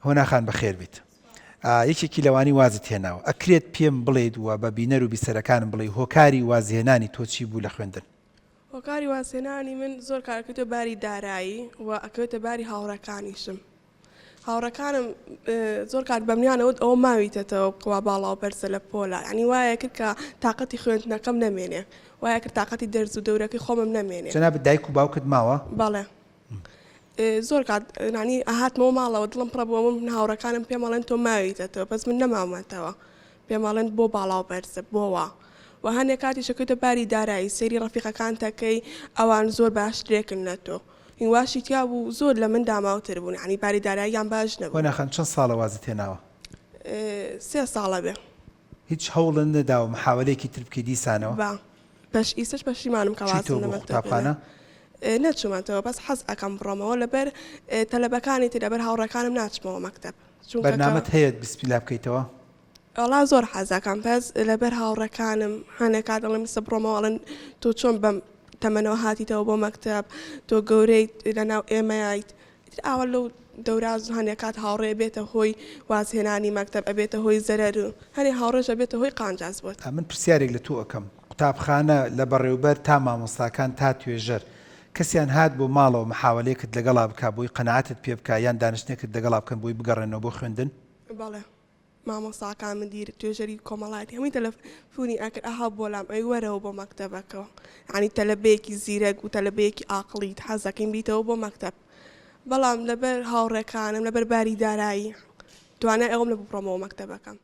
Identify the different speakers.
Speaker 1: هۆنا خان بەخێر بیت. یەکێکی لەوانی وازت هێناوە ئەکرێت پێم بڵێیت وە بە بینەر و بیسەرەکانم بڵێ هۆکاری وازهێنانی تۆ چی بوو لە خوێندن؟
Speaker 2: هۆکاری وازهێنانی من زۆر کارکردوە باری دارایی و ئەکەوێتە باری هاوڕەکانیشم. هاوڕەکانم زۆر کات بەمنیانەوە ئەوە ماویتەتەوە بکوا باڵاو بەرزە لە پۆلا ینی وایە کرد کە تااقەتی خوێندنەکەم نەمێنێ وایە کرد تااقەتی دەرز و دەورەکەی خۆمم نەمێنێ.
Speaker 1: جەناب دایک و باوکت ماوە؟
Speaker 2: بەڵێ زۆر کات نانی ئاهاتمەوە ماڵەوە دڵم پڕە بووە من هاوڕەکانم پێمەڵێن تۆ ماویتەتەوە بەس من نەمامەتەوە پێمەڵێن بۆ باڵاو بەرزە بۆوە و هەندێک کاتی شەکەوتە باری دارایی سەیری ڕەفیقەکان تەکەی ئەوان زۆر باشترێکن لە تۆ هیواشی تیا بوو زۆر لە من داماوتر بوون عنی باری داراییان باش نەبوو.
Speaker 1: هۆناخان چەند ساڵە وازت هێناوە؟
Speaker 2: 3 ساڵە بێ.
Speaker 1: هیچ هەوڵن نەداوە محاولەیەکی تر بکەی دیسانەوە؟
Speaker 2: با بەش ئیسش بەشیمانم کەوازم لە
Speaker 1: قوتابخانە؟
Speaker 2: نەچوومەتەوە بەس حەز ئەەکەم بڕۆمەوە لەبەر تەلەبەکانی تر لەبەر هاوڕەکانم ناچمەوە مەکتەب.
Speaker 1: بەرنامەت هەیە بسپیلا بکەیتەوە؟
Speaker 2: ئەڵا زۆر حەزەکەم پس لەبەر هاوڕەکانم هەنێک کات دەڵێم سە بڕۆمەوەڵن تۆ چۆن بەم تەمەنەوە هاتیتەوە بۆ مەکتەب تۆ گەورەی لەناو ئێمەیت ئاوە لەو دەوراز هەنێک کات هاوڕێ بێتە هۆی وازهێنانی مەکتەب ئەبێتە هۆی زەرەر و هەنێ هاوڕێژە بێتە هۆی قانجاز بووە.
Speaker 1: من پرسیارێک لە تۆ ئەەکەم قوتابخانە لە بەڕێوبەر تا مامۆستاکان تا توێژەر کەسیان هات بۆ ماڵەوە محاولەیەکت لەگەڵا بکە بۆی قەنەعەتت پێ بکە یان دانیشتێکت لەگەڵا بکەن بۆی بگەڕێنەوە بۆ خوێندن؟
Speaker 2: بەڵێ مامۆستاکان من دی توێژەری کۆمەڵاتی هەمووی تەلەفۆنی ئەکرد ئاها بۆلام ئەی وەرەوە بۆ مەکتەبەکەەوە عنی تەلەبەیەکی زیرەک و تەلەبەیەکی ئاقلیت حەزەکەین بیتەوە بۆ مەکتەب بەڵام لەبەر هاوڕێکانم لەبەر باری دارایی توانای ئەوم لە بڕۆمەوە مەکتەبەکەم.